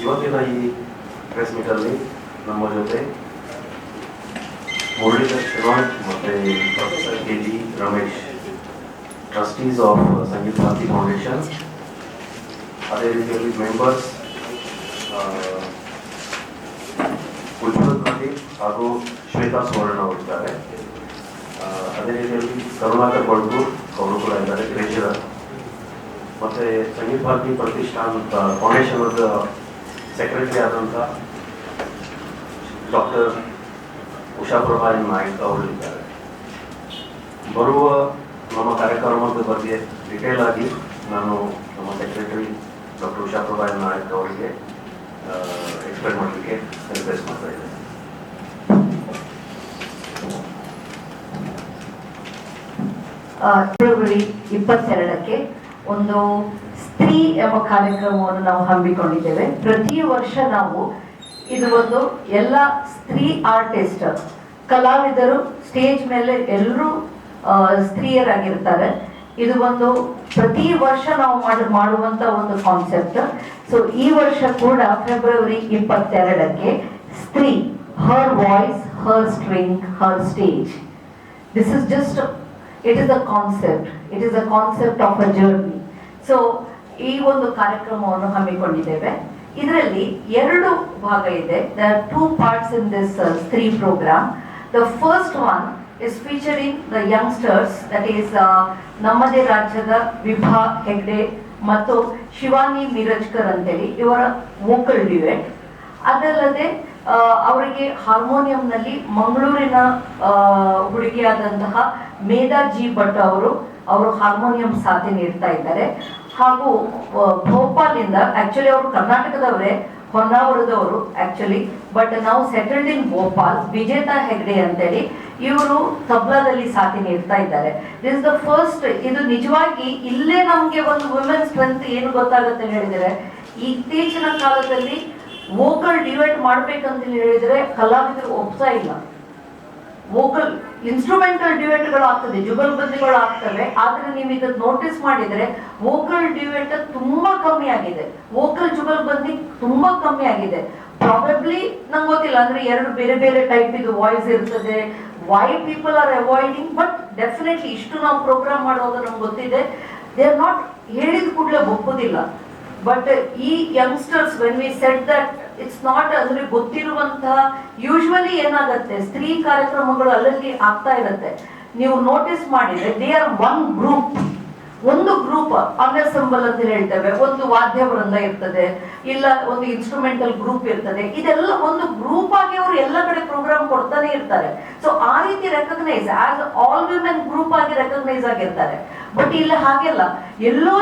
ಇವತ್ತಿನ ಈ ಪ್ರೆಸ್ ಮೀಟಲ್ಲಿ ನಮ್ಮ ಜೊತೆ ಮುರಳೀಧರ್ ಶ್ರೀನಾಥ್ ಮತ್ತು professor KG Ramesh, trustees of Sangeetha Bharathi foundation, ಅದೇ ರೀತಿಯಲ್ಲಿ ಮೆಂಬರ್ಸ್ ಉಜ್ವಲ್ ಪ್ರದೀಪ್ ಹಾಗೂ ಶ್ವೇತಾ ಸುವರ್ಣ ಅವರಿದ್ದಾರೆ. ಅದೇ ರೀತಿಯಲ್ಲಿ ಕರುಣಾಕರ್ ಬಳ್ಗೂರ್ ಅವರು ಕೂಡ ಇದ್ದಾರೆ, ಟ್ರೆಷರರ್. ಮತ್ತು ಸಂಗೀತ ಭಾರತಿ ಪ್ರತಿಷ್ಠಾನ ಫೌಂಡೇಶನ್ ಸೆಕ್ರೆಟರಿ ಆದಂಥ ಡಾಕ್ಟರ್ ಉಷಾಪ್ರಭಾ ನಾಯ್ಕ್ ಅವರಿದ್ದಾರೆ. ಬರುವ ನಮ್ಮ ಕಾರ್ಯಕ್ರಮದ ಬಗ್ಗೆ ಡಿಟೇಲ್ ಆಗಿ ನಾನು ನಮ್ಮ ಸೆಕ್ರೆಟರಿ ಡಾಕ್ಟರ್ ಉಷಾಪ್ರಭಾ ನಾಯ್ಕ್ ಅವರಿಗೆ ಎಕ್ಸ್ಪ್ಲೇನ್ ಮಾಡಲಿಕ್ಕೆ ರಿಕ್ವೆಸ್ಟ್ ಮಾಡ್ತಾ ಇದ್ದೇನೆ. ಫೆಬ್ರವರಿ 22ಕ್ಕೆ ಒಂದು ಸ್ತ್ರೀ ಎಂಬ ಕಾರ್ಯಕ್ರಮವನ್ನು ನಾವು ಹಮ್ಮಿಕೊಂಡಿದ್ದೇವೆ. ಪ್ರತಿ ವರ್ಷ ನಾವು ಇದು ಒಂದು ಎಲ್ಲ ಸ್ತ್ರೀ ಆರ್ಟಿಸ್ಟ್ ಕಲಾವಿದರು ಸ್ಟೇಜ್ ಮೇಲೆ ಎಲ್ಲರೂ ಸ್ತ್ರೀಯರಾಗಿರ್ತಾರೆ. ಇದು ಒಂದು ಪ್ರತಿ ವರ್ಷ ನಾವು ಮಾಡುವಂತ ಒಂದು ಕಾನ್ಸೆಪ್ಟ್. ಸೊ ಈ ವರ್ಷ ಕೂಡ ಫೆಬ್ರವರಿ 22ಕ್ಕೆ Stree, her voice, her string, her stage. This is just it is a concept of a journey. So ಈ ಒಂದು ಕಾರ್ಯಕ್ರಮವನ್ನು ಹಮ್ಮಿಕೊಂಡಿದ್ದೇವೆ. ಇದರಲ್ಲಿ 2 ಭಾಗ ಇದೆ. There are 2 parts in this ಸ್ತ್ರೀ program. The first one is featuring the youngsters, that is ನಮ್ಮದೇ ರಾಜ್ಯದ ವಿಭಾ ಹೆಗ್ಡೆ ಮತ್ತು ಶಿವಾನಿ ಮಿರಜ್ಕರ್ ಅಂತೇಳಿ ಇವರ ವೋಕಲ್ ಡ್ಯುಯೆಟ್. ಅದಲ್ಲದೆ ಅವರಿಗೆ ಹಾರ್ಮೋನಿಯಂನಲ್ಲಿ ಮಂಗಳೂರಿನ ಹುಡುಗಿಯಾದಂತಹ ಮೇಧಾ ಜಿ ಭಟ್ ಅವರು ಹಾರ್ಮೋನಿಯಂ ಸಾಥ್ ನೀಡ್ತಾ ಇದ್ದಾರೆ. ಹಾಗೂ ಭೋಪಾಲಿಂದ, ಆಕ್ಚುಲಿ ಅವರು ಕರ್ನಾಟಕದವರೇ, ಹೊನ್ನಾವರದವರು ಆಕ್ಚುಲಿ, ಬಟ್ ನಾವು ಸೆಟಲ್ಡ್ ಇನ್ ಭೋಪಾಲ್, ವಿಜೇತಾ ಹೆಗ್ಡೆ ಅಂತೇಳಿ ಇವರು ತಬ್ಲಾದಲ್ಲಿ ಸಾಥ್ ನೀಡ್ತಾ ಇದ್ದಾರೆ. This is the first. ಇದು ನಿಜವಾಗಿ ಇಲ್ಲೇ ನಮ್ಗೆ ಒಂದು ವುಮೆನ್ ಸ್ಟ್ರೆಂತ್ ಏನು ಗೊತ್ತಾಗುತ್ತೆ ಹೇಳಿದರೆ, ಇತ್ತೀಚಿನ ಕಾಲದಲ್ಲಿ ವೋಕಲ್ ಡ್ಯುಯೆಟ್ ಮಾಡ್ಬೇಕಂತ ಹೇಳಿದ್ರೆ ಕಲಾವಿದರು ಒಪ್ತಾ ಇಲ್ಲ. ವೋಕಲ್ ಇನ್ಸ್ಟ್ರೂಮೆಂಟಲ್ ಡ್ಯುಯೆಟ್ಗಳು ಆಗ್ತದೆ, ಜುಗಲ್ಬಂದಿಗಳು ಆಗ್ತವೆ, ಆದ್ರೆ ನೀವು ಇದನ್ನ ನೋಟಿಸ್ ಮಾಡಿದ್ರೆ ವೋಕಲ್ ಡ್ಯುಯೆಟ್ ತುಂಬಾ ಕಮ್ಮಿ ಆಗಿದೆ, ವೋಕಲ್ ಜುಗಲ್ಬಂದಿ ತುಂಬಾ ಕಮ್ಮಿ ಆಗಿದೆ. ಪ್ರಾಬಬ್ಲಿ ನಂಗೆ ಗೊತ್ತಿಲ್ಲ, ಅಂದ್ರೆ 2 ಬೇರೆ ಬೇರೆ ಟೈಪ್ ಇದು ವಾಯ್ಸ್ ಇರ್ತದೆ. Why people are avoiding, but definitely ಇಷ್ಟು ನಾವು ಪ್ರೋಗ್ರಾಮ್ ಮಾಡುವಾಗ ನಮ್ಗೆ ಗೊತ್ತಿದೆ, ದೇ ಆರ್ ನಾಟ್ ಹೇಳಿದ ಕೂಡಲೇ ಒಪ್ಪುದಿಲ್ಲ. ಬಟ್ ಈ youngsters, when we said that it's not, ಅಂದ್ರೆ ಗೊತ್ತಿರುವಂತಹ ಯೂಶುವಲಿ ಏನಾಗುತ್ತೆ, ಸ್ತ್ರೀ ಕಾರ್ಯಕ್ರಮಗಳು ಅಲ್ಲಲ್ಲಿ ಆಗ್ತಾ ಇರುತ್ತೆ. ನೀವು ನೋಟಿಸ್ ಮಾಡಿದ್ರೆ ದೇ ಆರ್ ಒಂದು ಗ್ರೂಪ್ ಅನ್ಅಸೆಂಬಲ್ ಅಂತ ಹೇಳ್ತೇವೆ, ಒಂದು ವಾದ್ಯ ವೃಂದ ಇರ್ತದೆ, ಇಲ್ಲ ಒಂದು ಇನ್ಸ್ಟ್ರೂಮೆಂಟಲ್ ಗ್ರೂಪ್ ಇರ್ತದೆ. ಇದೆಲ್ಲ ಒಂದು ಗ್ರೂಪ್ ಆಗಿ ಅವರು ಎಲ್ಲ ಕಡೆ ಪ್ರೋಗ್ರಾಮ್ ಕೊಡ್ತಾನೆ ಇರ್ತಾರೆ. ಸೊ ಆ ರೀತಿ recognise as all women group ಆಗಿ ರೆಕಗ್ನೈಸ್ ಆಗಿರ್ತಾರೆ. ಬಟ್ ಇಲ್ಲಿ ಹಾಗೆಲ್ಲ, ಎಲ್ಲೋ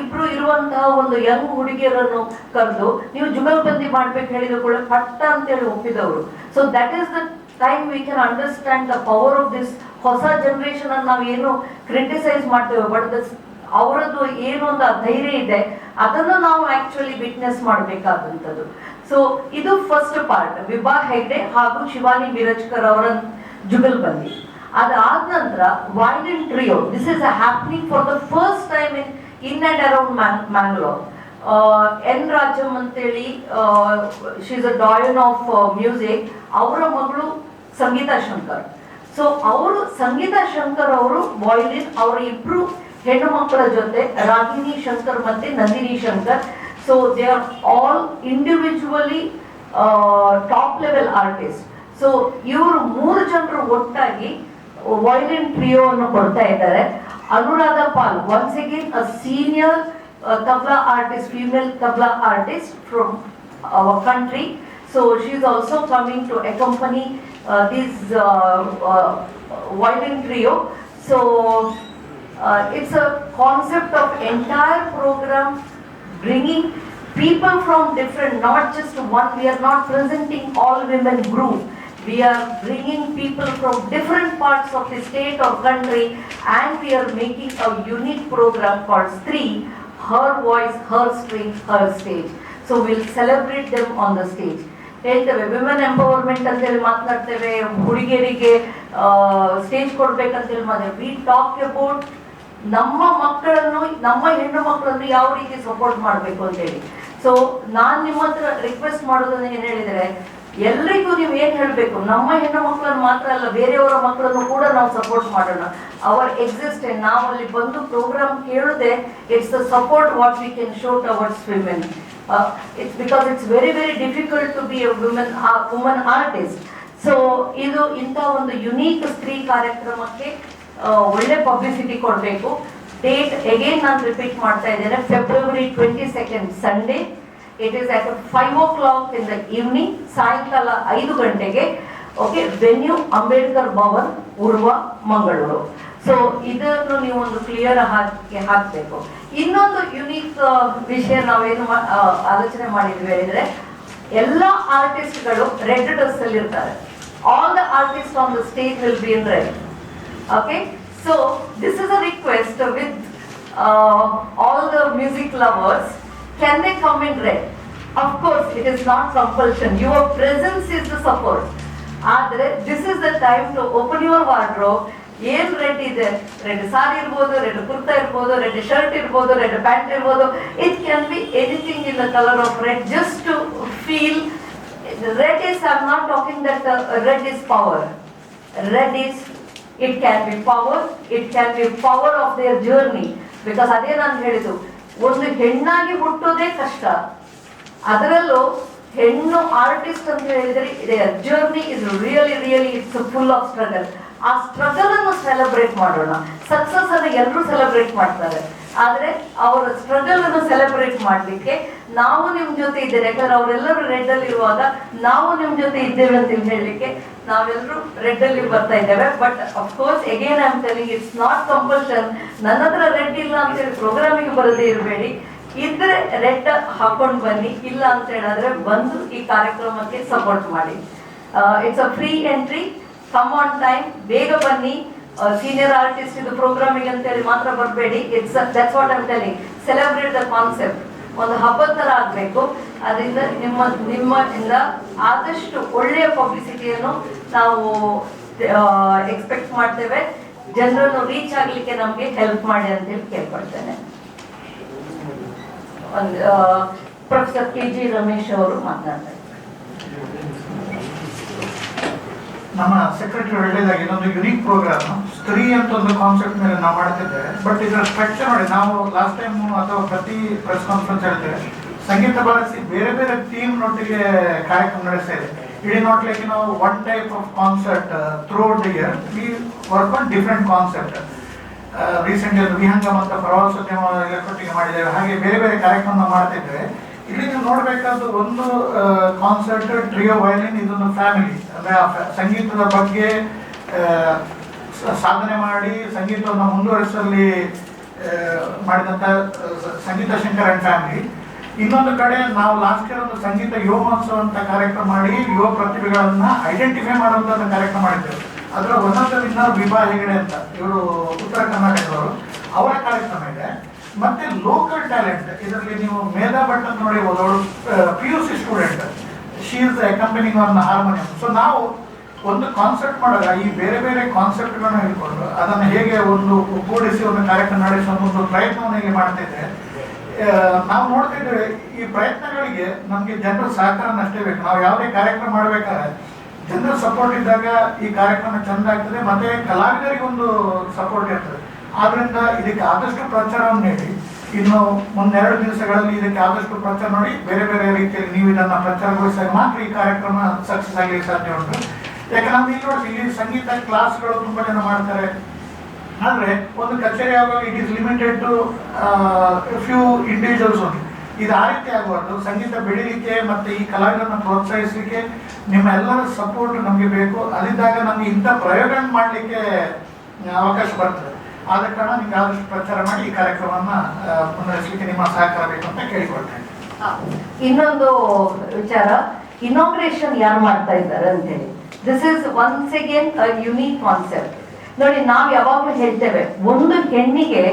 ಇಬ್ರು ಇರುವಂತಹ ಒಂದು ಯಂಗ್ ಹುಡುಗಿಯರನ್ನು ಕರೆದು ನೀವು ಜುಗಲ್ಬಂದಿ ಮಾಡ್ಬೇಕು ಹೇಳಿದ್ರು ಕೂಡ ಪಟ್ಟ ಅಂತೇಳಿ ಒಪ್ಪಿದವರು. So that is the time we can understand the power of this ಹೊಸ ಜನರೇಷನ್ ಅನ್ನು ನಾವು ಏನು ಕ್ರಿಟಿಸೈಸ್ ಮಾಡ್ತೇವೆ, ಬಟ್ ಅವರದ್ದು ಏನು ಒಂದು ಧೈರ್ಯ ಇದೆ ಅದನ್ನು ನಾವು ಆಕ್ಚುಲಿ ವಿಟ್ನೆಸ್ ಮಾಡಬೇಕಾದಂಥದ್ದು. ಸೊ ಇದು ಫಸ್ಟ್ ಪಾರ್ಟ್, ವಿಭಾ ಹೆಗ್ಡೆ ಹಾಗೂ ಶಿವಾನಿ ಮಿರಜ್ಕರ್ ಅವರ ಜುಗಲ್ಬಂದಿ. ಅದಾದ ನಂತರ violin trio. This is happening for the first time in and around Mangalore. N Rajam ಅಂತೇಳಿ, she is a doyen of music. ಅವರ ಮಗಳು ಸಂಗೀತಾ ಶಂಕರ್. ಸೊ ಅವರು ಸಂಗೀತಾ ಶಂಕರ್ ಅವರು ವೈಲಿನ್, ಅವರ ಇಬ್ರು ಹೆಣ್ಣು ಮಕ್ಕಳ ಜೊತೆ ರಾಗಿಣಿ ಶಂಕರ್ ಮತ್ತೆ Nandini Shankar. So they are all individually top level artist. So ಇವರು 3 ಜನರು ಒಟ್ಟಾಗಿ ವೈಲಿನ್ ಟ್ರಿಯೋ ಅನ್ನು ಕೊಡ್ತಾ ಇದ್ದಾರೆ. Anuradha Pal, once again a senior tabla artist, female tabla artist from our country. So she is also coming to accompany this violin trio. So it's a concept of entire program bringing people from different, not just one. We are not presenting all women group. We are bringing people from different parts of the state or country, and we are making a unique program called Stree, her voice, her string, her stage. So we'll celebrate them on the stage. ಹೇಳ್ತೇವೆ women empowerment ಅಂತೇಳಿ ಮಾತನಾಡ್ತೇವೆ, ಹುಡುಗಿಯರಿಗೆ stage ಕೊಡ್ಬೇಕಂತೇಳಿ ಮಾಡಿದ್ರೆ we talk about ನಮ್ಮ ಮಕ್ಕಳನ್ನು, ನಮ್ಮ ಹೆಣ್ಣು ಮಕ್ಕಳನ್ನು ಯಾವ ರೀತಿ ಸಪೋರ್ಟ್ ಮಾಡಬೇಕು ಅಂತೇಳಿ. ಸೊ ನಾನು ನಿಮ್ಮ ಹತ್ರ ರಿಕ್ವೆಸ್ಟ್ ಮಾಡೋದನ್ನ ಏನು ಹೇಳಿದರೆ, ಎಲ್ರಿಗೂ ನೀವು ಏನು ಹೇಳಬೇಕು, ನಮ್ಮ ಹೆಣ್ಣು ಮಕ್ಕಳನ್ನು ಮಾತ್ರ ಅಲ್ಲ, ಬೇರೆಯವರ ಮಕ್ಕಳನ್ನು ಕೂಡ ನಾವು ಸಪೋರ್ಟ್ ಮಾಡೋಣ. ಅವರ್ ಎಕ್ಸಿಸ್ಟೆಂಟ್, ನಾವು ಅಲ್ಲಿ ಬಂದು ಪ್ರೋಗ್ರಾಮ್ ಕೇಳದೆ, it's the support what we can show towards women. It's because it's very very difficult to be a woman artist. So ಇದು ಇಂಥ ಒಂದು ಯುನೀಕ್ ಸ್ತ್ರೀ ಕಾರ್ಯಕ್ರಮಕ್ಕೆ ಒಳ್ಳೆ ಪಬ್ಲಿಸಿಟಿ ಕೊಡಬೇಕು. ಡೇಟ್ ಅಗೇನ್ ನಾನು ರಿಪೀಟ್ ಮಾಡ್ತಾ ಇದ್ದೇನೆ, February 22nd Sunday. It is at 5 o'clock in the evening, ಸಾಯಂಕಾಲ 5 ಗಂಟೆಗೆ. Okay, venue Ambedkar Bhavan, Urva, Mangaluru. So ಇದನ್ನು ನೀವು ಒಂದು ಕ್ಲಿಯರ್ ಹಾಕಬೇಕು. ಇನ್ನೊಂದು ಯುನೀಕ್ ವಿಷಯ ನಾವೇನು ಆಲೋಚನೆ ಮಾಡಿದ್ವಿ ಹೇಳಿದ್ರೆ, ಎಲ್ಲ ಆರ್ಟಿಸ್ಟ್ಗಳು ರೆಡ್ ಡ್ರೆಸ್ ಅಲ್ಲಿ ಇರ್ತಾರೆ. All the artist on the stage will be in red. Okay, so this is a request with all the music lovers. Can they come in red? Of course, it is not compulsion. Your presence is the support. Adre, this is the time to open your wardrobe. ಏನ್ red ಇದೆ, red sari ಇರ್ಬೋದು, red kurta ಇರ್ಬೋದು, red shirt ಇರ್ಬೋದು, red pant ಇರ್ಬೋದು. It can be anything in the colour of red, just to feel red is, I am not talking that red is power. Red is, it can be power, it can be power of their journey. Because ಅದೇ ನಾನು ಹೇಳಿದ್ದು, ಒಂದು ಹೆಣ್ಣಾಗಿ ಹುಟ್ಟೋದೇ ಕಷ್ಟ. ಅದರಲ್ಲೂ ಹೆಣ್ಣು artist ಅಂತ ಹೇಳಿದರೆ their journey is really it's full of struggle. ಆ ಸ್ಟ್ರಗಲ್ ಅನ್ನು ಸೆಲೆಬ್ರೇಟ್ ಮಾಡೋಣ. ಸಕ್ಸಸ್ ಅನ್ನು ಎಲ್ಲರೂ ಸೆಲೆಬ್ರೇಟ್ ಮಾಡ್ತಾರೆ, ಆದ್ರೆ ಅವರ ಸ್ಟ್ರಗಲ್ ಅನ್ನು ಸೆಲೆಬ್ರೇಟ್ ಮಾಡ್ಲಿಕ್ಕೆ ನಾವು ನಿಮ್ ಜೊತೆ ಇದ್ದೇವೆ. ಯಾಕಂದ್ರೆ ಅವರೆಲ್ಲರೂ ರೆಡ್ ಅಲ್ಲಿ ಇರುವಾಗ ನಾವು ನಿಮ್ ಜೊತೆ ಇದ್ದೇವೆ ಅಂತ ಹೇಳಲಿಕ್ಕೆ ನಾವೆಲ್ಲರೂ ರೆಡ್ ಅಲ್ಲಿ ಬರ್ತಾ ಇದ್ದೇವೆ. But of course again I am telling, it's not compulsion. ನನ್ನ ಹತ್ರ ರೆಡ್ ಇಲ್ಲ ಅಂತ ಹೇಳಿ ಪ್ರೋಗ್ರಾಮಿಗೆ ಬರದೇ ಇರಬೇಡಿ. ಇದ್ರೆ ರೆಡ್ ಹಾಕೊಂಡು ಬನ್ನಿ, ಇಲ್ಲ ಅಂತ ಹೇಳಿದ್ರೆ ಬಂದು ಈ ಕಾರ್ಯಕ್ರಮಕ್ಕೆ ಸಪೋರ್ಟ್ ಮಾಡಿ. It's a free entry. Come on time, ಬೇಗ ಬನ್ನಿ. ಸೀನಿಯರ್ ಆರ್ಟಿಸ್ಟ್ ಇದು ಪ್ರೋಗ್ರಾಮಿಂಗ್ ಅಂತ ಹೇಳಿ ಮಾತ್ರ ಬರಬೇಡಿ. It's that's what I am telling. Celebrate the concept. ಒಂದು ಹಬ್ಬದ ತರ ಆಗ್ಬೇಕು. ಅದರಿಂದ ನಿಮ್ಮಿಂದ ಆದಷ್ಟು ಒಳ್ಳೆಯ ಪಬ್ಲಿಸಿಟಿಯನ್ನು ನಾವು ಎಕ್ಸ್ಪೆಕ್ಟ್ ಮಾಡ್ತೇವೆ. ಜನರನ್ನು ರೀಚ್ ಆಗ್ಲಿಕ್ಕೆ ನಮ್ಗೆ ಹೆಲ್ಪ್ ಮಾಡಿ ಅಂತ ಹೇಳಿ ಕೇಳ್ಕೊಳ್ತೇನೆ. ಪ್ರೊಫೆಸರ್ KG ರಮೇಶ್ ಅವರು ಮಾತನಾಡ್ತಾರೆ. ನಮ್ಮ ಸೆಕ್ರೆಟರಿ ಒಳ್ಳೆಯದಾಗಿ ಇನ್ನೊಂದು ಯುನೀಕ್ ಪ್ರೋಗ್ರಾಮ್, ಸ್ತ್ರೀ ಅಂತ ಒಂದು ಕಾನ್ಸೆಪ್ಟ್ ಮೇಲೆ ನಾವು ಮಾಡ್ತಿದ್ದೇವೆ. ಬಟ್ ಇದರ ಸ್ಟ್ರಕ್ಚರ್ ನೋಡಿ, ನಾವು ಲಾಸ್ಟ್ ಟೈಮ್ ಅಥವಾ ಪ್ರತಿ ಪ್ರೆಸ್ ಕಾನ್ಫರೆನ್ಸ್ ಹೇಳ್ತೇವೆ, ಸಂಗೀತ ಬಳಸಿ ಬೇರೆ ಬೇರೆ ಥೀಮ್ ನೊಟ್ಟಿಗೆ ಕಾರ್ಯಕ್ರಮ ನಡೆಸ್ತಾ ಇದೆ. ಇಟ್ ಇಸ್ ನಾಟ್ ಲೈಕ್ ನಾವು one type of concert throughout the year. We work on different concept. Recently ಒಂದು ವಿಹಂಗಮ ಅಂತ ಪ್ರವಾಸೋದ್ಯಮ ಒಟ್ಟಿಗೆ ಮಾಡಿದ್ದೇವೆ. ಹಾಗೆ ಬೇರೆ ಬೇರೆ ಕಾರ್ಯಕ್ರಮ ಮಾಡ್ತಿದ್ದೇವೆ. ಇಲ್ಲಿ ನೀವು ನೋಡಬೇಕಾದ ಒಂದು ಕಾನ್ಸರ್ಟ್ ಟ್ರಿಯೋ ವಯಲಿನ್, ಇದೊಂದು ಫ್ಯಾಮಿಲಿ. ಅಂದರೆ ಸಂಗೀತದ ಬಗ್ಗೆ ಸಾಧನೆ ಮಾಡಿ ಸಂಗೀತವನ್ನು ಮುಂದುವರಿಸಲಿ ಮಾಡಿದಂಥ ಸಂಗೀತ ಶಂಕರ್ ಅಂಡ್ ಫ್ಯಾಮಿಲಿ. ಇನ್ನೊಂದು ಕಡೆ ನಾವು ಲಾಸ್ಟ್ ಇಯರ್ ಒಂದು ಸಂಗೀತ ಯುವ ಮಹೋತ್ಸವ ಅಂತ ಕಾರ್ಯಕ್ರಮ ಮಾಡಿ ಯುವ ಪ್ರತಿಭೆಗಳನ್ನ ಐಡೆಂಟಿಫೈ ಮಾಡುವಂಥ ಒಂದು ಕಾರ್ಯಕ್ರಮ ಮಾಡಿದ್ದೇವೆ. ಅದರ ಒಂದೊಂದು ವಿನ್ನರ್ ವಿಭಾ ಹೆಗಡೆ ಅಂತ, ಇವರು ಉತ್ತರ ಕರ್ನಾಟಕದವರು, ಅವರ ಕಾರ್ಯಕ್ರಮ ಇದೆ. ಮತ್ತೆ ಲೋಕಲ್ ಟ್ಯಾಲೆಂಟ್, ಇದರಲ್ಲಿ ನೀವು ಮೇಧಾ ಭಟ್ ಅಂತ ನೋಡಿರ್ಬೋದು, ಅವಳು PUC student. She is accompanying on harmonium. So ನಾವು ಒಂದು ಕಾನ್ಸೆಪ್ಟ್ ಮಾಡುವಾಗ ಈ ಬೇರೆ ಬೇರೆ ಕಾನ್ಸೆಪ್ಟ್ಗಳನ್ನ ಹಿಡ್ಕೊಂಡು ಅದನ್ನು ಹೇಗೆ ಒಂದು ಒಗ್ಗೂಡಿಸಿ ಒಂದು ಕಾರ್ಯಕ್ರಮ ನಡೆಸುವ ಒಂದು ಪ್ರಯತ್ನವನ್ನು ಹೇಗೆ ಮಾಡ್ತಿದ್ದೆ. ನಾವು ನೋಡ್ತಾ ಇದ್ದೇವೆ, ಈ ಪ್ರಯತ್ನಗಳಿಗೆ ನಮಗೆ ಜನರ ಸಹಕಾರನ ಅಷ್ಟೇ ಬೇಕು. ನಾವು ಯಾವುದೇ ಕಾರ್ಯಕ್ರಮ ಮಾಡಬೇಕಾದ್ರೆ ಜನರ ಸಪೋರ್ಟ್ ಇದ್ದಾಗ ಈ ಕಾರ್ಯಕ್ರಮ ಚೆಂದ ಆಗ್ತದೆ, ಮತ್ತೆ ಕಲಾವಿದರಿಗೊಂದು ಸಪೋರ್ಟ್ ಇರ್ತದೆ. ಆದ್ರಿಂದ ಇದಕ್ಕೆ ಆದಷ್ಟು ಪ್ರಚಾರವನ್ನು ನೀಡಿ, ಇನ್ನು ಮುಂದೆರಡು ದಿವಸಗಳಲ್ಲಿ ಇದಕ್ಕೆ ಆದಷ್ಟು ಪ್ರಚಾರ ನೋಡಿ, ಬೇರೆ ಬೇರೆ ರೀತಿಯಲ್ಲಿ ನೀವು ಇದನ್ನು ಪ್ರಚಾರಗೊಳಿಸಿದಾಗ ಮಾತ್ರ ಈ ಕಾರ್ಯಕ್ರಮ ಸಕ್ಸಸ್ ಆಗಲಿಕ್ಕೆ ಸಾಧ್ಯ ಉಂಟು. ಯಾಕಂದ್ರೆ ಇಲ್ಲಿ ನೋಡಿ, ಇಲ್ಲಿ ಸಂಗೀತ ಕ್ಲಾಸ್ಗಳು ತುಂಬ ಜನ ಮಾಡ್ತಾರೆ. ಆದರೆ ಒಂದು ಕಚೇರಿ ಆಗುವಾಗ it is limited to few individuals only. ಇದು ಆ ರೀತಿ ಆಗಬಾರ್ದು. ಸಂಗೀತ ಬೆಳೀಲಿಕ್ಕೆ ಮತ್ತು ಈ ಕಲಾವಿದರನ್ನು ಪ್ರೋತ್ಸಾಹಿಸಲಿಕ್ಕೆ ನಿಮ್ಮ ಎಲ್ಲರ ಸಪೋರ್ಟ್ ನಮಗೆ ಬೇಕು. ಅದಿದ್ದಾಗ ನಮಗೆ ಇಂಥ ಪ್ರಯೋಗ ಮಾಡಲಿಕ್ಕೆ ಅವಕಾಶ ಬರ್ತದೆ. ಆದ ಕಾರಣ ನಿಮ್ಗೆ ಆದಷ್ಟು ಪ್ರಚಾರ ಮಾಡಿ ಈ ಕಾರ್ಯಕ್ರಮವನ್ನು ಮುನ್ನಡೆಸಲಿಕ್ಕೆ ನಿಮ್ಮ ಸಹಕಾರ ಬೇಕು ಅಂತ ಕೇಳಿಕೊಳ್ತೇನೆ. ಇನ್ನೊಂದು ವಿಚಾರ, ಇನಾಗ್ರೇಷನ್ ಯಾರು ಮಾಡ್ತಾ ಇದ್ದಾರೆ ಅಂತೇಳಿ. This is once again a unique concept. ನೋಡಿ, ನಾವು ಯಾವಾಗಲೂ ಹೇಳ್ತೇವೆ, ಒಂದು ಹೆಣ್ಣಿಗೆ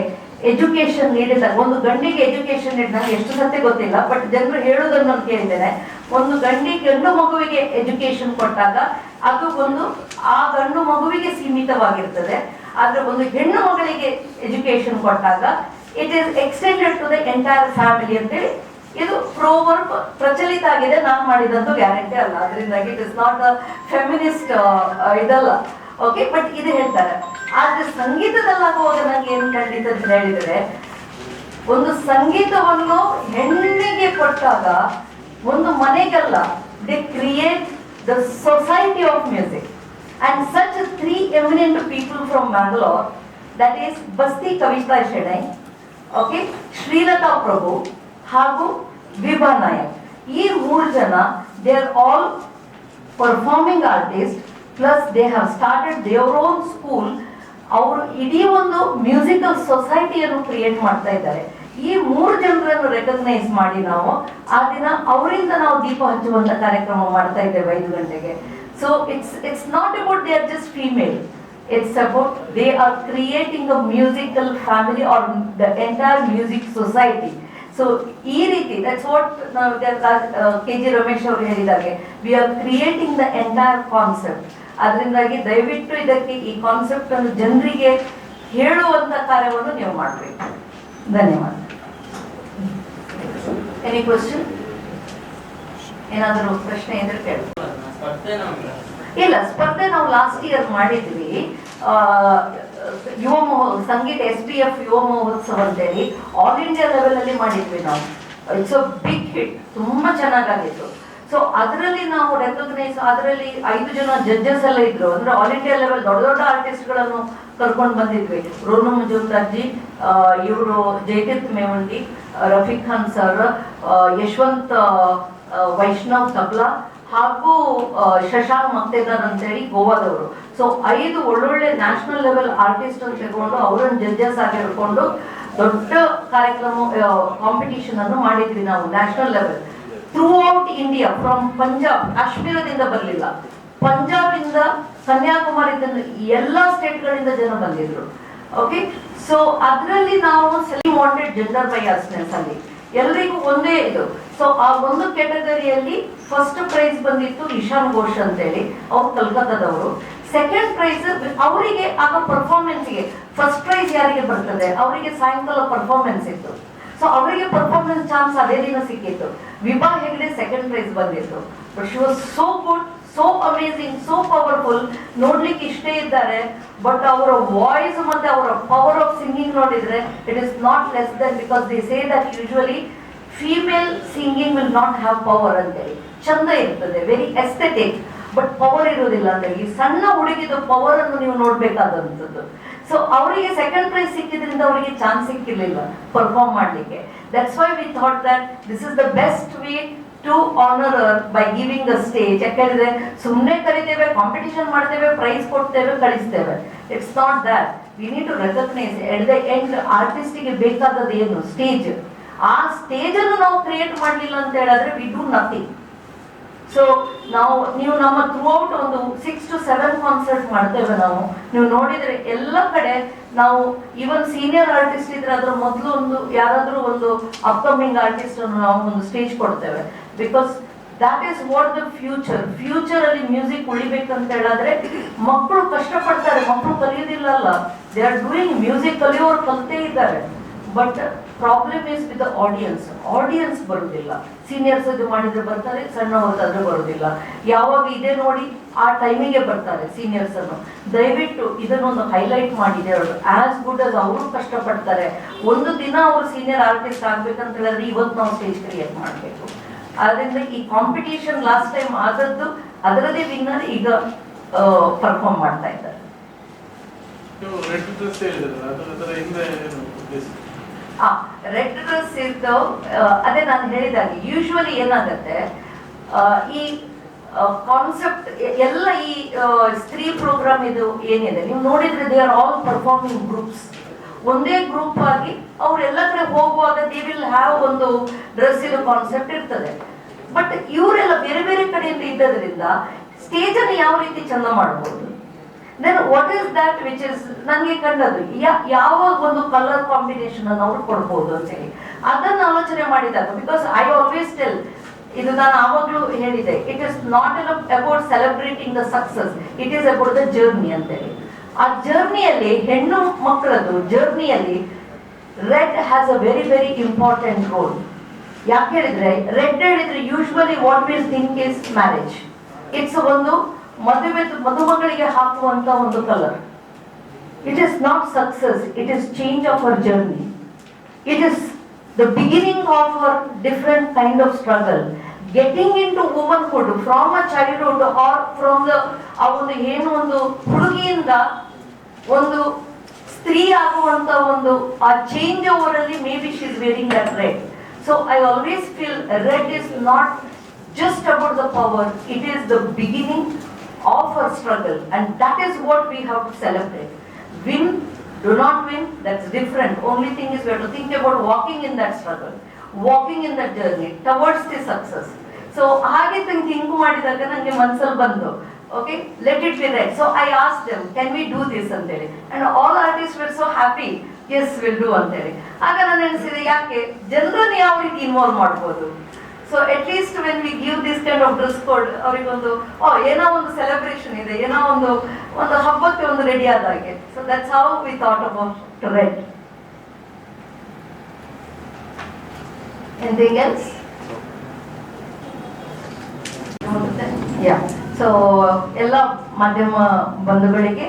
ಎಜುಕೇಶನ್ ನೀಡಿದಾಗ, ಒಂದು ಗಂಡಿಗೆ ಎಜುಕೇಶನ್ ನೀಡಿದಾಗ ಎಷ್ಟು ಸತ್ಯ ಗೊತ್ತಿಲ್ಲ, ಬಟ್ ಜನರು ಹೇಳುವುದನ್ನು ನಾನು ಕೇಳಿದ್ದೇನೆ. ಒಂದು ಗಂಡು ಮಗುವಿಗೆ ಎಜುಕೇಶನ್ ಕೊಟ್ಟಾಗ ಅದು ಒಂದು ಆ ಗಂಡು ಮಗುವಿಗೆ ಸೀಮಿತವಾಗಿರ್ತದೆ. ಆದ್ರೆ ಒಂದು ಹೆಣ್ಣು ಮಗಳಿಗೆ ಎಜುಕೇಶನ್ ಕೊಟ್ಟಾಗ it is extended to the entire family ಅಂತೇಳಿ ಇದು ಪ್ರೋವರ್ಬ್ ಪ್ರಚಲಿತ ಆಗಿದೆ, ನಾನು ಮಾಡಿದಂತೂ ಗ್ಯಾರಂಟಿ ಅಲ್ಲ, ಅದರಿಂದಾಗಿ it is not a feminist ಇದಲ್ಲ. ಓಕೆ, ಬಟ್ ಇದು ಹೇಳ್ತಾರೆ. ಆದ್ರೆ ಸಂಗೀತದಲ್ಲಾಗುವಾಗ ನಂಗೆ ಏನ್ ಖಂಡಿತ ಅಂತ ಹೇಳಿದ್ರೆ, ಒಂದು ಸಂಗೀತವನ್ನು ಹೆಣ್ಣಿಗೆ ಕೊಟ್ಟಾಗ ಒಂದು ಮನೆಗಲ್ಲ, they create the society of music. And such 3 eminent people from Bangalore, that is Basti Kavitha Shenoy, okay, Srilatha Prabhu ಹಾಗೂ ವಿಭಾ ನಾಯಕ್. ಈ 3 ಜನ they are all performing artist, plus they have started their own school. ಅವರು ಇಡೀ ಒಂದು ಮ್ಯೂಸಿಕಲ್ ಸೊಸೈಟಿಯನ್ನು ಕ್ರಿಯೇಟ್ ಮಾಡ್ತಾ ಇದ್ದಾರೆ. ಈ 3 ಜನರನ್ನು ರೆಕಗ್ನೈಸ್ ಮಾಡಿ ನಾವು ಆ ದಿನ ಅವರಿಂದ ನಾವು ದೀಪ ಹಚ್ಚುವಂತ ಕಾರ್ಯಕ್ರಮ ಮಾಡ್ತಾ ಇದ್ದೇವೆ 5 ಗಂಟೆಗೆ. So it's not about they are just female, it's about they are creating a musical family or the entire music society. So ee reeti, that's what KG Ramesh ಅವರು ಹೇಳಿದಾಗೆ, we are creating the entire concept. ಅದರಿಂದಾಗಿ ದಯವಿಟ್ಟು ಇದಕ್ಕೆ ಈ concept ಅನ್ನು ಜನರಿಗೆ ಹೇಳುವಂತ ಕಾರ್ಯವನ್ನು ನೀವು ಮಾಡಬೇಕು. ಧನ್ಯವಾದ. Any question? ಏನಾದರೂ ಪ್ರಶ್ನೆ ಇದ್ರೆ ಕೇಳಿ. ಇಲ್ಲ, ಸ್ಪರ್ಧೆ ನಾವು ಲಾಸ್ಟ್ ಇಯರ್ ಮಾಡಿದ್ವಿ. ಸಂಗೀತ SPF ಯುವ ಮಹೋತ್ಸವ ಅಂತೇಳಿ ಆಲ್ ಇಂಡಿಯಾ ಲೆವೆಲ್ ಅಲ್ಲಿ ಮಾಡಿದ್ವಿ ನಾವು. ಇಟ್ಸ್ ಅ ಬಿಗ್ ಹಿಟ್, ತುಂಬಾ ಚೆನ್ನಾಗಾಗಿತ್ತು. ಸೊ ಅದರಲ್ಲಿ ನಾವು ರೆಕಗ್ನೈಸ್, ಅದರಲ್ಲಿ 5 ಜನ ಜಡ್ಜಸ್ ಎಲ್ಲ ಇದ್ರು. ಅಂದ್ರೆ ಆಲ್ ಇಂಡಿಯಾ ಲೆವೆಲ್ ದೊಡ್ಡ ದೊಡ್ಡ ಆರ್ಟಿಸ್ಟ್ ಗಳನ್ನು ಕರ್ಕೊಂಡು ಬಂದಿದ್ವಿ. ರೋನು ಮಜುಮ್ದಾರ್ಜಿ, ಇವರು ಜಯತೀರ್ಥ ಮೇವಂಡಿ, ರಫೀಕ್ ಖಾನ್ ಸರ್, ಯಶವಂತ್ ವೈಷ್ಣವ್ ತಬ್ಲಾ ಹಾಗೂ ಶಶಾಂಕ್ ಮಕ್ತೇದಾರ್ ಅಂತೇಳಿ ಗೋವಾದವರು. ಸೊ 5 ಒಳ್ಳೊಳ್ಳೆ ನ್ಯಾಷನಲ್ ಲೆವೆಲ್ ಆರ್ಟಿಸ್ಟ್ ಅಂತ ತಗೊಂಡು ಅವರನ್ನು ಜಡ್ಜಸ್ ಆಗಿ ಹಿಡ್ಕೊಂಡು ದೊಡ್ಡ ಕಾರ್ಯಕ್ರಮ ಕಾಂಪಿಟಿಷನ್ ಅನ್ನು ಮಾಡಿದ್ವಿ ನಾವು national level through out India. From Punjab, ಕಾಶ್ಮೀರದಿಂದ ಬರಲಿಲ್ಲ, ಪಂಜಾಬ್ ಇಂದ ಕನ್ಯಾಕುಮಾರಿಯಿಂದ ಎಲ್ಲಾ ಸ್ಟೇಟ್ಗಳಿಂದ ಜನ ಬಂದಿದ್ರು. ಓಕೆ, ಸೊ ಅದರಲ್ಲಿ ನಾವು ವಾಂಟೆಡ್ ಜೆಂಡರ್ ಬಯಾಸ್ನೆಸ್ ಅಲ್ಲಿ ಎಲ್ರಿಗೂ ಒಂದೇ ಇದು. ಸೊ ಆ ಒಂದು ಕ್ಯಾಟಗರಿಯಲ್ಲಿ ಫಸ್ಟ್ ಪ್ರೈಸ್ ಬಂದಿತ್ತು ಇಶಾನ್ ಘೋಷ್ ಅಂತೇಳಿ, ಅವ್ರು ಕಲ್ಕತ್ತಾದವರು. ಸೆಕೆಂಡ್ ಪ್ರೈಸ್ ಅವರಿಗೆ ಆಗ ಪರ್ಫಾರ್ಮೆನ್ಸ್ಗೆ, ಫಸ್ಟ್ ಪ್ರೈಸ್ ಯಾರಿಗೆ ಬರ್ತದೆ ಅವರಿಗೆ ಸಾಯಂಕಾಲ ಪರ್ಫಾರ್ಮೆನ್ಸ್ ಇತ್ತು. ಸೊ ಅವರಿಗೆ ಪರ್ಫಾರ್ಮೆನ್ಸ್ ಚಾನ್ಸ್ ಅದೇ ದಿನ ಸಿಕ್ಕಿತ್ತು. ವಿಭಾ ಹೆಗ್ಡೆ ಸೆಕೆಂಡ್ ಪ್ರೈಸ್ ಬಂದಿತ್ತು. But she was so good, so amazing, so powerful. ನೋಡ್ಲಿಕ್ಕೆ ಇಷ್ಟೇ ಇದ್ದಾರೆ, ಬಟ್ ಅವರ ವಾಯ್ಸ್ ಮತ್ತೆ ಅವರ ಪವರ್ ಆಫ್ ಸಿಂಗಿಂಗ್ ನೋಡಿದ್ರೆ it is not less than, because they say that usually female singing will not have power ಅಂತೇಳಿ. ಚಂದ ಇರ್ತದೆ, ವೆರಿ ಎಸ್ಥೆಟಿಕ್, ಬಟ್ ಪವರ್ ಇರೋದಿಲ್ಲ ಅಂತೇಳಿ. ಸಣ್ಣ ಹುಡುಗಿದು ಪವರ್ ಅನ್ನು ನೀವು ನೋಡ್ಬೇಕಾದಂಥದ್ದು. ಸೊ ಅವರಿಗೆ ಸೆಕೆಂಡ್ ಪ್ರೈಸ್ ಸಿಕ್ಕಿದ್ರಿಂದ ಅವರಿಗೆ ಚಾನ್ಸ್ ಸಿಕ್ಕಿರ್ಲಿಲ್ಲ ಪರ್ಫಾರ್ಮ್ ಮಾಡ್ಲಿಕ್ಕೆ. That's why we thought that this is the best way to honour by giving a stage. ಯಾಕಂದ್ರೆ ಸುಮ್ಮನೆ ಕರಿತೇವೆ, ಕಾಂಪಿಟಿಷನ್ ಮಾಡ್ತೇವೆ, ಪ್ರೈಸ್ ಕೊಡ್ತೇವೆ, ಕಳಿಸ್ತೇವೆ. It's not that. We need to recognise at the end ಆರ್ಟಿಸ್ಟಿಗೆ ಬೇಕಾದದ್ದು ಏನು, ಸ್ಟೇಜ್. ಆ ಸ್ಟೇಜ್ ಅನ್ನು ನಾವು ಕ್ರಿಯೇಟ್ ಮಾಡಲಿಲ್ಲ ಅಂತ ಹೇಳಿದ್ರೆ ವಿ ಡೂ ನಥಿಂಗ್. ಸೊ ನೀವು ನಮ್ಮ ಥ್ರೂ ಔಟ್ ಒಂದು 6 to 7 ಕಾನ್ಸರ್ಟ್ ಮಾಡ್ತೇವೆ ನಾವು. ನೀವು ನೋಡಿದ್ರೆ ಎಲ್ಲ ಕಡೆ ನಾವು ಈವನ್ ಸೀನಿಯರ್ ಆರ್ಟಿಸ್ಟ್ ಇದ್ರೆ ಅದ್ರ ಮೊದಲು ಒಂದು ಯಾರಾದ್ರೂ ಒಂದು ಅಪ್ಕಮಿಂಗ್ ಆರ್ಟಿಸ್ಟ್ ಅನ್ನು ನಾವು ಒಂದು ಸ್ಟೇಜ್ ಕೊಡ್ತೇವೆ. Because that is what the future ಅಲ್ಲಿ ಮ್ಯೂಸಿಕ್ ಉಳಿಬೇಕಂತ ಹೇಳಿದ್ರೆ ಮಕ್ಕಳು ಕಷ್ಟಪಡ್ತಾರೆ, ಮಕ್ಕಳು ಕಲಿಯೋದಿಲ್ಲ ಅಲ್ಲ, ದೇ ಆರ್ ಡೂಯಿಂಗ್ ಮ್ಯೂಸಿಕ್, ಕಲಿಯೋರು ಕಲಿತೇ ಇದ್ದಾರೆ. But problem is with the audience ಬರುವುದಿಲ್ಲ. ಸೀನಿಯರ್ಸ್ ಇದು ಮಾಡಿದ್ರೆ ಬರ್ತಾರೆ, ಸಣ್ಣ ಹೊರತಾದ್ರೆ ಬರುವುದಿಲ್ಲ. ಯಾವಾಗ ಇದೆ ನೋಡಿ ಆ ಟೈಮಿಗೆ ಬರ್ತಾರೆ ಸೀನಿಯರ್ಸ್ ಅನ್ನು. ದಯವಿಟ್ಟು ಇದನ್ನೊಂದು ಹೈಲೈಟ್ ಮಾಡಿದೆ ಅವರು. ಆಸ್ ಗುಡ್ ಆಸ್ ಅವರು ಕಷ್ಟಪಡ್ತಾರೆ. ಒಂದು ದಿನ ಅವರು ಸೀನಿಯರ್ ಆರ್ಟಿಸ್ಟ್ ಆಗ್ಬೇಕಂತ ಹೇಳಿದ್ರೆ ಇವತ್ತು ನಾವು ಸ್ಟೇಜ್ ಕ್ರಿಯೇಟ್ ಮಾಡಬೇಕು. ಆದ್ರಿಂದ ಈ ಕಾಂಪಿಟೇಷನ್ ಲಾಸ್ಟ್ ಟೈಮ್ ಆದದ್ದು ಅದರದೇ ವಿನ್ನರ್ ಈಗ ಪರ್ಫಾರ್ಮ್ ಮಾಡ್ತಾ ಇದ್ದಾರೆ. ರೆಡ್ ಡ್ರೆಸ್ ಇದ್ದು ಅದೇ ನಾನು ಹೇಳಿದಾಗೆ ಯೂಶುವಲಿ ಏನಾಗುತ್ತೆ, ಈ ಕಾನ್ಸೆಪ್ಟ್ ಎಲ್ಲ ಈ ಸ್ತ್ರೀ ಪ್ರೋಗ್ರಾಮ್ ಇದು ಏನಿದೆ ನೀವು ನೋಡಿದ್ರೆ they are all performing groups. ಒಂದೇ ಗ್ರೂಪ್ ಆಗಿ ಅವರೆಲ್ಲ ಕಡೆ ಹೋಗುವಾಗ ದೇ ವಿಲ್ ಹ್ಯಾವ್ ಒಂದು ಡ್ರೆಸ್ ಇರೋ ಕಾನ್ಸೆಪ್ಟ್ ಇರ್ತದೆ. ಬಟ್ ಇವರೆಲ್ಲ ಬೇರೆ ಬೇರೆ ಕಡೆಯಿಂದ ಇದ್ದದ್ರಿಂದ ಸ್ಟೇಜ್ ಅನ್ನು ಯಾವ ರೀತಿ ಚಂದ ಮಾಡಬಹುದು, then what is that which is ನನಗೆ ಕಂಡದ್ದು ಯಾವ ಒಂದು ಕಲರ್ ಕಾಂಬಿನೇಷನ್ ಅನ್ನು ಅವ್ರು ಕೊಡ್ಬೋದು ಅಂತೇಳಿ ಅದನ್ನು ಆಲೋಚನೆ ಮಾಡಿದಾಗ, ಬಿಕಾಸ್ ಐ ಆಲ್ವೇಸ್ ಟೆಲ್, ಇದು ನಾನು ಆವಾಗಲೂ ಹೇಳಿದೆ, it is not about celebrating the success, it is about the journey ಅಂತೇಳಿ. ಆ ಜರ್ನಿಯಲ್ಲಿ ಹೆಣ್ಣು ಮಕ್ಕಳದ್ದು ಜರ್ನಿಯಲ್ಲಿ red has a very very important role. ಯಾಕೆ ಹೇಳಿದ್ರೆ ರೆಡ್ ಹೇಳಿದ್ರೆ usually what will think is marriage. It's ಒಂದು ಮದುಮಗಳಿಗೆ ಹಾಕುವಂತ ಒಂದು colour. It is not success, it is change of our journey. It is the beginning of our different kind of struggle, getting into womanhood from a childhood are from the ಆ ಒಂದು ಏನು ಒಂದು ಹುಡುಗಿಯಿಂದ ಒಂದು ಸ್ತ್ರೀ ಆಗುವಂತ ಒಂದು ಆ change over ಅಲ್ಲಿ may be she is varying that red. So I always feel red is not just about the power, it is the beginning of our struggle, and that is what we have to celebrate. Win, do not win, that's different. Only thing is we have to think about walking in that struggle, walking in that journey towards the success. So ಹಾಗೆ think ಮಾಡಿದಾಗ ನನಗೆ ಮನಸ್ಸಲ್ಲಿ ಬಂತು, okay, let it be red. So I asked them, can we do this ಅಂತೇಳಿ, and all artists were so happy, yes we'll do ಅಂತೇಳಿ. ಆಗ ನಾನು ಅನಿಸಿದೆ ಯಾಕೆ ಜನರನ್ನು ಯಾವ ರೀತಿ ಇನ್ವಾಲ್ವ್ ಮಾಡ್ಬೋದು. So at least when we give this kind of dress code, ಅವರಿಗೊಂದು ಏನೋ ಒಂದು ಸೆಲೆಬ್ರೇಷನ್ ಇದೆ, ಏನೋ ಒಂದು ಹಬ್ಬಕ್ಕೆ ಒಂದು ರೆಡಿ ಆದ ಹಾಗೆ. So that's how we thought about red. Anything else? Yeah. So ಎಲ್ಲ ಮಾಧ್ಯಮ ಬಂಧುಗಳಿಗೆ